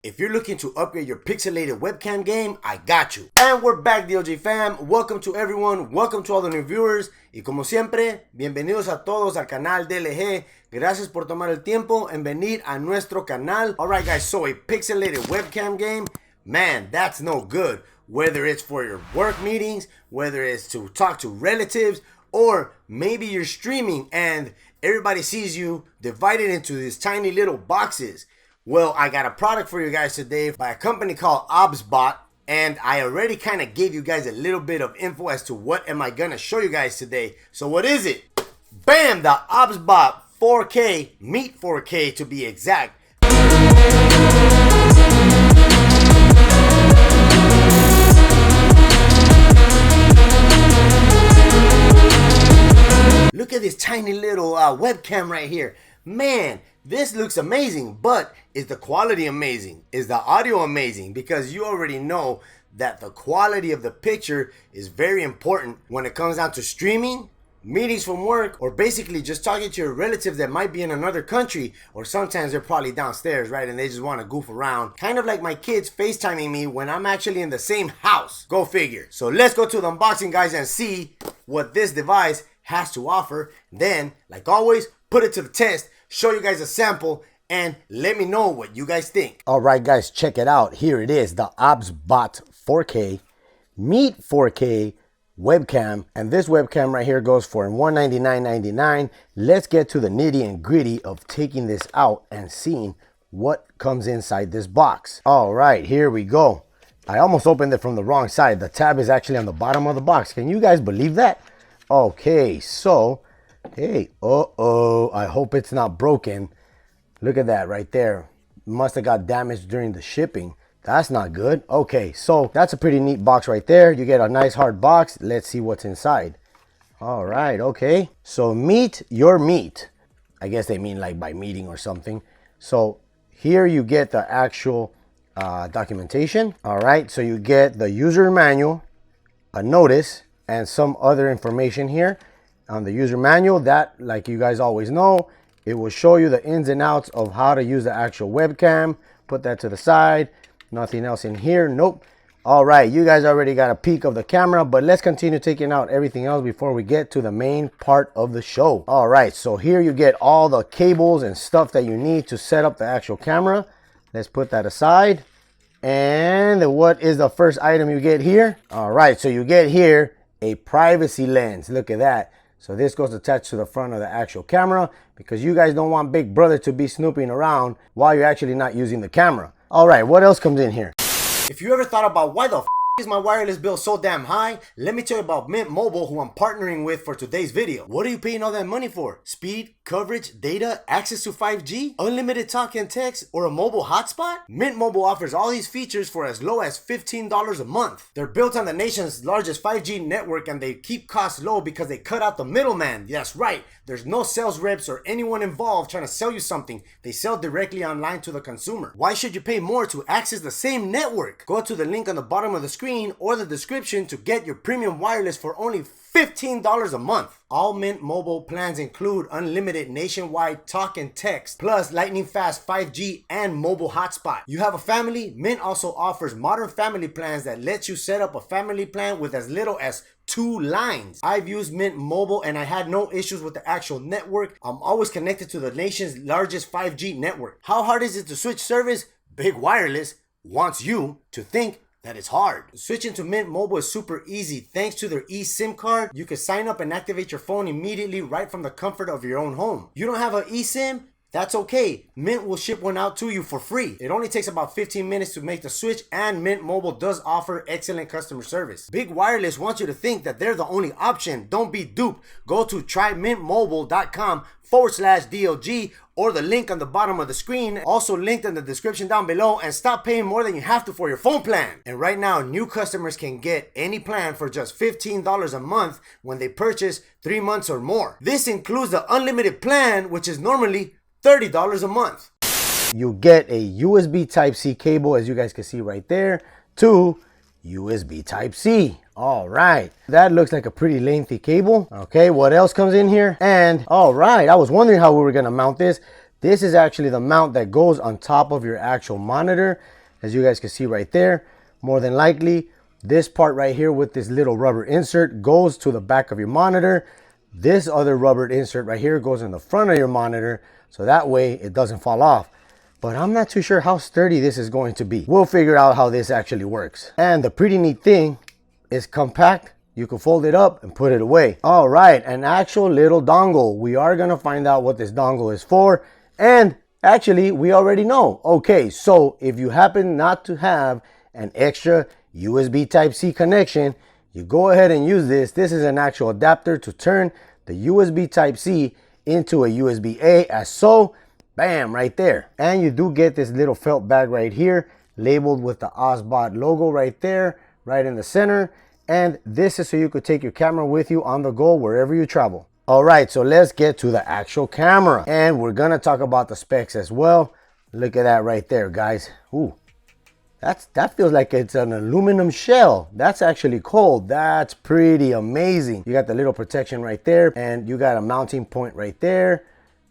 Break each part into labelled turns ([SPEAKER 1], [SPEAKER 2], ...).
[SPEAKER 1] If you're looking to upgrade your pixelated webcam game, I got you. And we're back, DLG fam. Welcome to everyone. Welcome to all the new viewers. Y como siempre, bienvenidos a todos al canal DLG. Gracias por tomar el tiempo en venir a nuestro canal. Alright guys, so a pixelated webcam game, man, that's no good. Whether it's for your work meetings, whether it's to talk to relatives, or maybe you're streaming and everybody sees you divided into these tiny little boxes. Well, I got a product for you guys today by a company called OBSBOT, and I already kind of gave you guys a little bit of info as to what am I gonna show you guys today. So what is it? Bam! The OBSBOT 4K, Meet 4K to be exact. Look at this tiny little webcam right here. Man, this looks amazing, but is the quality amazing? Is the audio amazing? Because you already know that the quality of the picture is very important when it comes down to streaming, meetings from work, or basically just talking to your relatives that might be in another country, or sometimes they're probably downstairs, right? And they just want to goof around. Kind of like my kids FaceTiming me when I'm actually in the same house. Go figure. So let's go to the unboxing, guys, and see what this device has to offer. Then, like always, put it to the test, show you guys a sample, and let me know what you guys think. All right, guys, check it out. Here it is, the OBSBOT 4K Meet 4K webcam. And this webcam right here goes for $199.99. Let's get to the nitty and gritty of taking this out and seeing what comes inside this box. All right, here we go. I almost opened it from the wrong side. The tab is actually on the bottom of the box. Can you guys believe that? Okay, so hey, I hope it's not broken. Look at that right there. Must have got damaged during the shipping. That's not good. Okay, so that's a pretty neat box right there. You get a nice hard box. Let's see what's inside. All right, okay. So meet your meet. I guess they mean like by meeting or something. So here you get the actual documentation. All right, so you get the user manual, a notice, and some other information here. On the user manual, that, like you guys always know, it will show you the ins and outs of how to use the actual webcam. Put that to the side. Nothing else in here. Nope. All right, you guys already got a peek of the camera, but let's continue taking out everything else before we get to the main part of the show. All right, so here you get all the cables and stuff that you need to set up the actual camera. Let's put that aside. And what is the first item you get here? All right, so you get here a privacy lens. Look at that. So this goes attached to the front of the actual camera because you guys don't want Big Brother to be snooping around while you're actually not using the camera. All right, what else comes in here? If you ever thought about why the is my wireless bill so damn high, let me tell you about Mint Mobile, who I'm partnering with for today's video. What are you paying all that money for? Speed, coverage, data, access to 5G, unlimited talk and text, or a mobile hotspot? Mint Mobile offers all these features for as low as $15 a month. They're built on the nation's largest 5G network, and they keep costs low because they cut out the middleman. That's right, there's no sales reps or anyone involved trying to sell you something. They sell directly online to the consumer. Why should you pay more to access the same network? Go to the link on the bottom of the screen or the description to get your premium wireless for only $15 a month. All Mint Mobile plans include unlimited nationwide talk and text, plus lightning fast 5G and mobile hotspot. You have a family? Mint also offers modern family plans that lets you set up a family plan with as little as 2 lines. I've used Mint Mobile and I had no issues with the actual network. I'm always connected to the nation's largest 5G network. How hard is it to switch service? Big Wireless wants you to think that it's hard. Switching to Mint Mobile is super easy. Thanks to their eSIM card, you can sign up and activate your phone immediately right from the comfort of your own home. You don't have an eSIM? That's okay. Mint will ship one out to you for free. It only takes about 15 minutes to make the switch, and Mint Mobile does offer excellent customer service. Big Wireless wants you to think that they're the only option. Don't be duped. Go to trymintmobile.com/DLG or the link on the bottom of the screen, also linked in the description down below, and stop paying more than you have to for your phone plan. And right now, new customers can get any plan for just $15 a month when they purchase 3 months or more. This includes the unlimited plan, which is normally $30 a month. You get a USB Type-C cable, as you guys can see right there, to USB Type-C. All right, that looks like a pretty lengthy cable. Okay, what else comes in here? And all right, I was wondering how we were gonna mount this. This is actually the mount that goes on top of your actual monitor. As you guys can see right there, more than likely, this part right here with this little rubber insert goes to the back of your monitor. This other rubber insert right here goes in the front of your monitor, so that way it doesn't fall off. But I'm not too sure how sturdy this is going to be. We'll figure out how this actually works. And the pretty neat thing is compact. You can fold it up and put it away. All right, an actual little dongle. We are gonna find out what this dongle is for. And actually, we already know. Okay, so if you happen not to have an extra USB Type-C connection, you go ahead and use this. This is an actual adapter to turn the USB Type-C into a USB-A, as so. Bam, right there. And you do get this little felt bag right here, labeled with the OBSBOT logo right there, right in the center. And this is so you could take your camera with you on the go wherever you travel. All right, so let's get to the actual camera. And we're gonna talk about the specs as well. Look at that right there, guys. Ooh, that feels like it's an aluminum shell. That's actually cold. That's pretty amazing. You got the little protection right there, and you got a mounting point right there.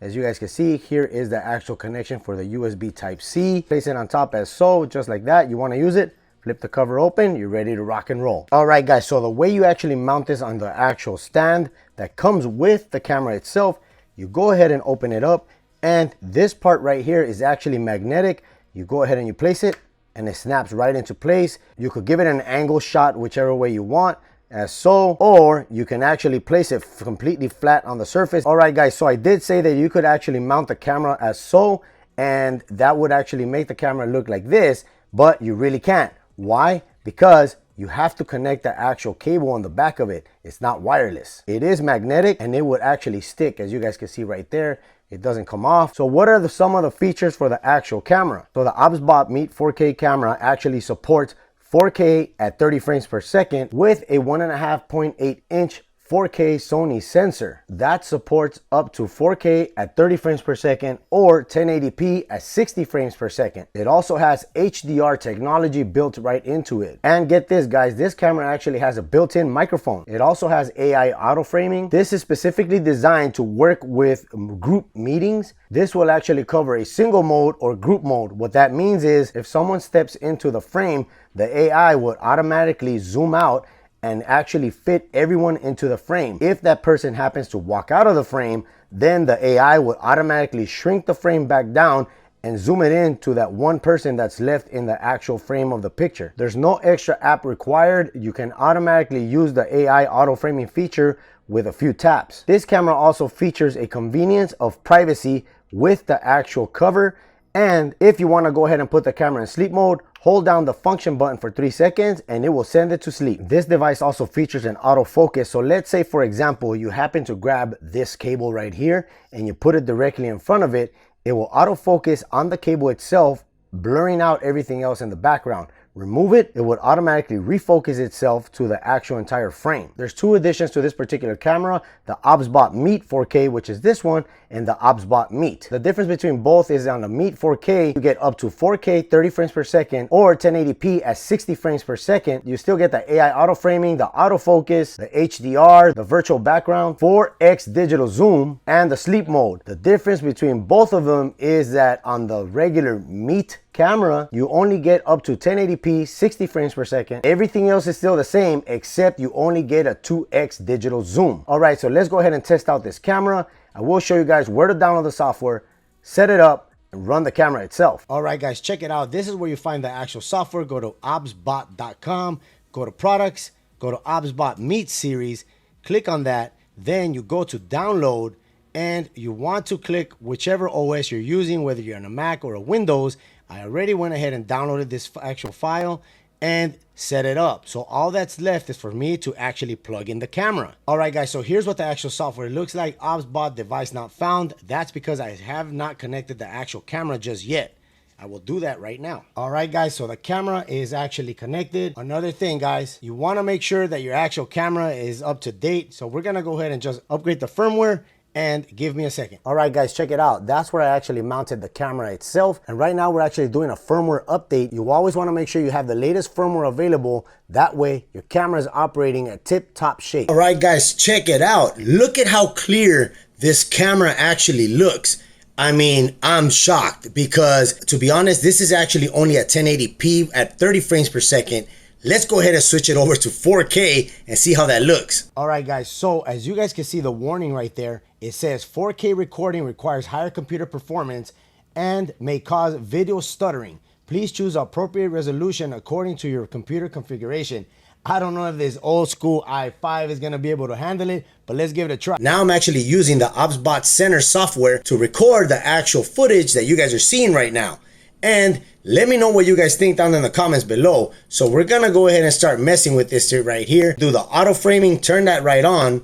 [SPEAKER 1] As you guys can see, here is the actual connection for the USB Type-C. Place it on top as so, just like that. You want to use it, flip the cover open, you're ready to rock and roll. All right, guys, so the way you actually mount this on the actual stand that comes with the camera itself, you go ahead and open it up, and this part right here is actually magnetic. You go ahead and you place it, and it snaps right into place. You could give it an angle shot whichever way you want, as so, or you can actually place it completely flat on the surface. All right, guys, so I did say that you could actually mount the camera as so, and that would actually make the camera look like this, but you really can't. Why? Because you have to connect the actual cable on the back of it. It's not wireless. It is magnetic, and it would actually stick, as you guys can see right there. It doesn't come off. So what are some of the features for the actual camera? So the OBSBOT Meet 4K camera actually supports 4K at 30 frames per second with a 1.5 inch 4K Sony sensor that supports up to 4K at 30 frames per second or 1080p at 60 frames per second. It also has HDR technology built right into it. And get this, guys, this camera actually has a built-in microphone. It also has AI auto framing. This is specifically designed to work with group meetings. This will actually cover a single mode or group mode. What that means is if someone steps into the frame, the AI would automatically zoom out and actually fit everyone into the frame. If that person happens to walk out of the frame, then the AI will automatically shrink the frame back down and zoom it in to that one person that's left in the actual frame of the picture. There's no extra app required. You can automatically use the AI auto framing feature with a few taps. This camera also features a convenience of privacy with the actual cover. And if you want to go ahead and put the camera in sleep mode, hold down the function button for 3 seconds and it will send it to sleep. This device also features an autofocus. So let's say, for example, you happen to grab this cable right here and you put it directly in front of it. It will autofocus on the cable itself, blurring out everything else in the background. Remove it, it would automatically refocus itself to the actual entire frame. There's 2 additions to this particular camera, the OBSBOT Meet 4K, which is this one, and the OBSBOT Meet. The difference between both is on the Meet 4K, you get up to 4K 30 frames per second or 1080p at 60 frames per second. You still get the AI auto framing, the autofocus, the HDR, the virtual background, 4x digital zoom, and the sleep mode. The difference between both of them is that on the regular Meet camera, you only get up to 1080p 60 frames per second. Everything else is still the same, except you only get a 2x digital zoom. All right, so let's go ahead and test out this camera. I will show you guys where to download the software, set it up, and run the camera itself. All right, guys, check it out. This is where you find the actual software. Go to obsbot.com, go to products, go to OBSBOT Meet series, click on that. Then you go to download, and you want to click whichever OS you're using, whether you're on a Mac or a Windows. I already went ahead and downloaded this actual file and set it up. So all that's left is for me to actually plug in the camera. All right, guys, so here's what the actual software looks like. OBSBOT device not found. That's because I have not connected the actual camera just yet. I will do that right now. All right, guys, so the camera is actually connected. Another thing, guys, you want to make sure that your actual camera is up to date. So we're going to go ahead and just upgrade the firmware. And give me a second. All right, guys, check it out. That's where I actually mounted the camera itself. And right now we're actually doing a firmware update. You always want to make sure you have the latest firmware available. That way your camera is operating at tip-top shape. All right, guys, check it out. Look at how clear this camera actually looks. I mean, I'm shocked because, to be honest, this is actually only at 1080p at 30 frames per second. Let's go ahead and switch it over to 4K and see how that looks. All right, guys, so as you guys can see the warning right there, it says 4K recording requires higher computer performance and may cause video stuttering. Please choose appropriate resolution according to your computer configuration. I don't know if this old school i5 is gonna be able to handle it, but let's give it a try. Now I'm actually using the OBSBOT Center software to record the actual footage that you guys are seeing right now. And let me know what you guys think down in the comments below. So we're gonna go ahead and start messing with this right here. Do the auto framing, turn that right on,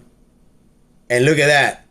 [SPEAKER 1] and look at that.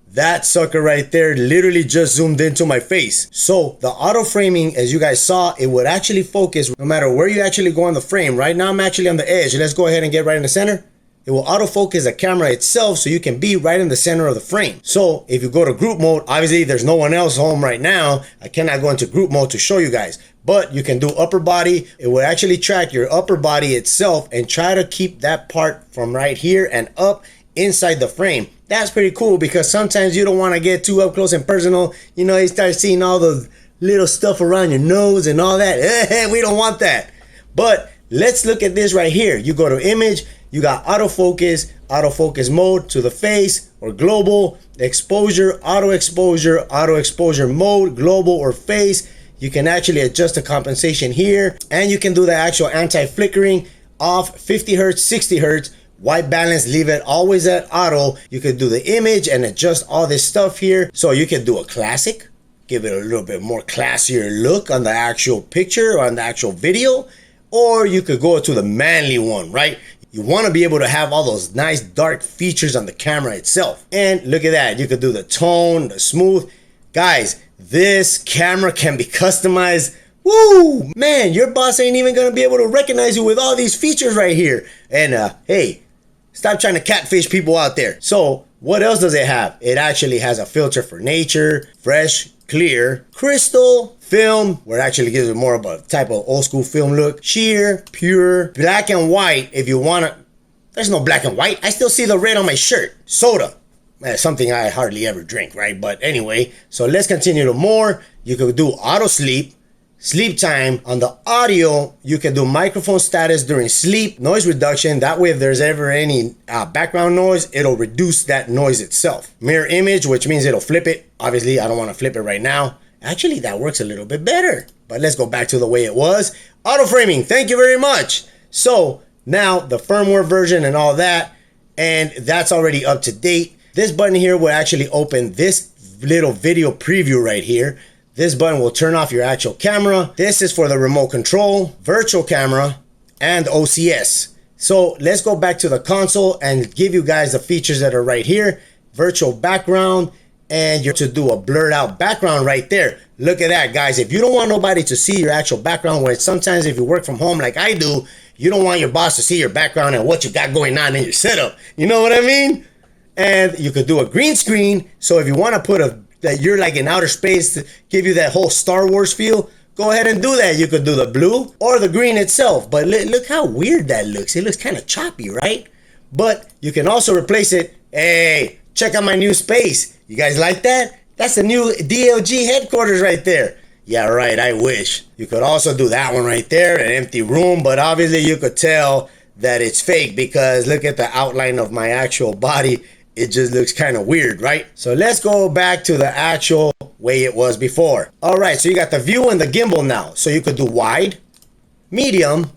[SPEAKER 1] That sucker right there literally just zoomed into my face. So the auto framing, as you guys saw, it would actually focus no matter where you actually go on the frame. Right now I'm actually on the edge. Let's go ahead and get right in the center. It will autofocus the camera itself so you can be right in the center of the frame. So if you go to group mode, obviously there's no one else home right now. I cannot go into group mode to show you guys, but you can do upper body. It will actually track your upper body itself and try to keep that part from right here and up inside the frame. That's pretty cool because sometimes you don't want to get too up close and personal. You know, you start seeing all the little stuff around your nose and all that. We don't want that. But let's look at this right here. You go to image, you got autofocus mode to the face or global, exposure, auto exposure mode, global or face. You can actually adjust the compensation here, and you can do the actual anti-flickering off 50 hertz, 60 hertz. White balance, leave it always at auto. You could do the image and adjust all this stuff here. So you can do a classic, give it a little bit more classier look on the actual picture, on the actual video, or you could go to the manly one, right? You want to be able to have all those nice dark features on the camera itself. And look at that, you could do the tone, the smooth. Guys, this camera can be customized. Woo, man, your boss ain't even gonna be able to recognize you with all these features right here. And hey, stop trying to catfish people out there. So what else does it have? It actually has a filter for nature, fresh, clear, crystal, film, where it actually gives it more of a type of old school film look, sheer, pure, black and white. If you wanna, there's no black and white. I still see the red on my shirt. Soda, something I hardly ever drink, right? But anyway, so let's continue to more. You could do auto sleep, sleep time. On the audio, you can do microphone status during sleep, noise reduction. That way, if there's ever any background noise, it'll reduce that noise itself. Mirror image, which means it'll flip it. Obviously, I don't want to flip it right now. Actually, that works a little bit better. But let's go back to the way it was. Auto framing, thank you very much. So now the firmware version and all that, and that's already up to date. This button here will actually open this little video preview right here. This button will turn off your actual camera. This is for the remote control, virtual camera, and OCS. So let's go back to the console and give you guys the features that are right here. Virtual background, and you're to do a blurred out background right there. Look at that, guys. If you don't want nobody to see your actual background, where sometimes if you work from home like I do, you don't want your boss to see your background and what you got going on in your setup. You know what I mean? And you could do a green screen. So if you want to put that you're like in outer space to give you that whole Star Wars feel, go ahead and do that. You could do the blue or the green itself. But look how weird that looks. It looks kind of choppy, right? But you can also replace it. Hey, check out my new space. You guys like that? That's the new DLG headquarters right there. Yeah, right, I wish. You could also do that one right there, an empty room. But obviously you could tell that it's fake because look at the outline of my actual body. It just looks kind of weird, right? So let's go back to the actual way it was before. All right, so you got the view and the gimbal now. So you could do wide, medium,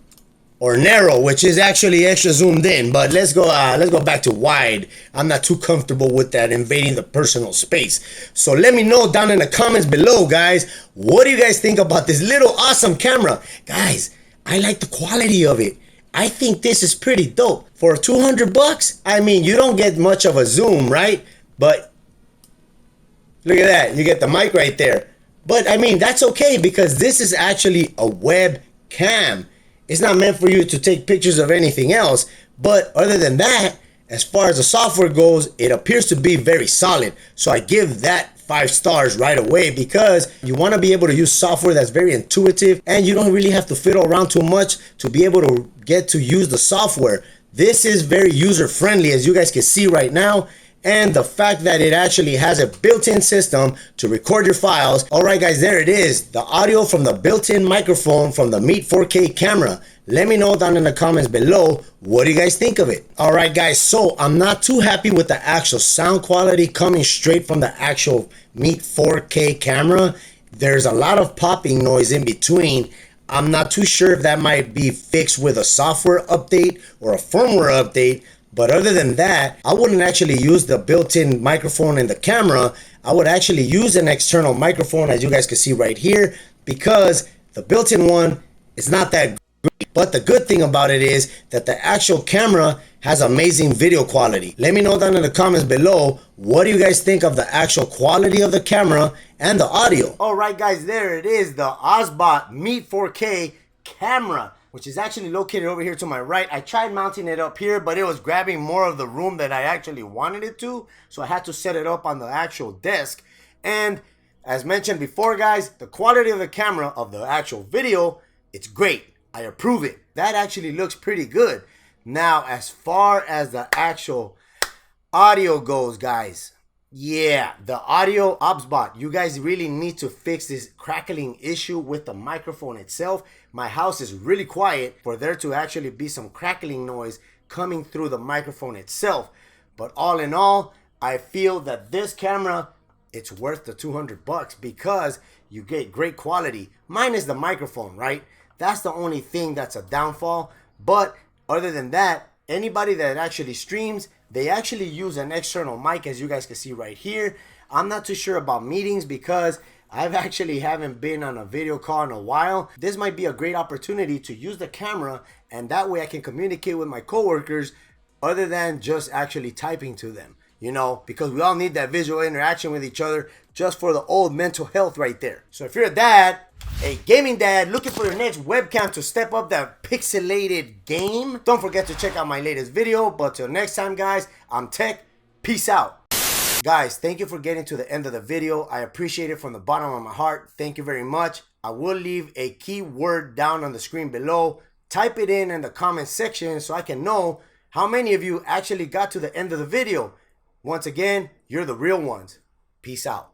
[SPEAKER 1] or narrow, which is actually extra zoomed in. But let's go back to wide. I'm not too comfortable with that invading the personal space. So let me know down in the comments below, guys. What do you guys think about this little awesome camera? Guys, I like the quality of it. I think this is pretty dope. For 200 bucks, I mean, you don't get much of a zoom, right? But look at that, you get the mic right there. But I mean, that's okay because this is actually a webcam. It's not meant for you to take pictures of anything else. But other than that, as far as the software goes, it appears to be very solid. So I give that 5 stars right away because you want to be able to use software that's very intuitive and you don't really have to fiddle around too much to be able to get to use the software. This is very user friendly, as you guys can see right now. and the fact that it actually has a built-in system to record your files. Alright guys, there it is, the audio from the built-in microphone from the Meet 4K camera. Let me know down in the comments below, what do you guys think of it? Alright guys, so I'm not too happy with the actual sound quality coming straight from the actual Meet 4K camera. There's a lot of popping noise in between. I'm not too sure if that might be fixed with a software update or a firmware update. But other than that, I wouldn't actually use the built-in microphone in the camera. I would actually use an external microphone, as you guys can see right here, because the built-in one is not that great. But the good thing about it is that the actual camera has amazing video quality. Let me know down in the comments below, what do you guys think of the actual quality of the camera and the audio? Alright guys, there it is, the OBSBOT Meet 4K camera, which is actually located over here to my right. I tried mounting it up here, but it was grabbing more of the room than I actually wanted it to. So I had to set it up on the actual desk. And as mentioned before guys, the quality of the camera of the actual video, it's great. I approve it. That actually looks pretty good. Now, as far as the actual audio goes, guys, yeah, the audio OBSBOT, you guys really need to fix this crackling issue with the microphone itself. My house is really quiet for there to actually be some crackling noise coming through the microphone itself. But all in all, I feel that this camera, it's worth the 200 bucks because you get great quality. Minus the microphone, right? That's the only thing that's a downfall. But other than that, anybody that actually streams, they actually use an external mic, as you guys can see right here. I'm not too sure about meetings because I've actually haven't been on a video call in a while. This might be a great opportunity to use the camera, and that way I can communicate with my coworkers other than just actually typing to them, you know, because we all need that visual interaction with each other just for the old mental health right there. So if you're a dad, a gaming dad looking for your next webcam to step up that pixelated game, don't forget to check out my latest video. But till next time guys, I'm tEcK. Peace out. Guys, thank you for getting to the end of the video. I appreciate it from the bottom of my heart. Thank you very much. I will leave a keyword down on the screen below. Type it in the comment section so I can know how many of you actually got to the end of the video. Once again, you're the real ones. Peace out.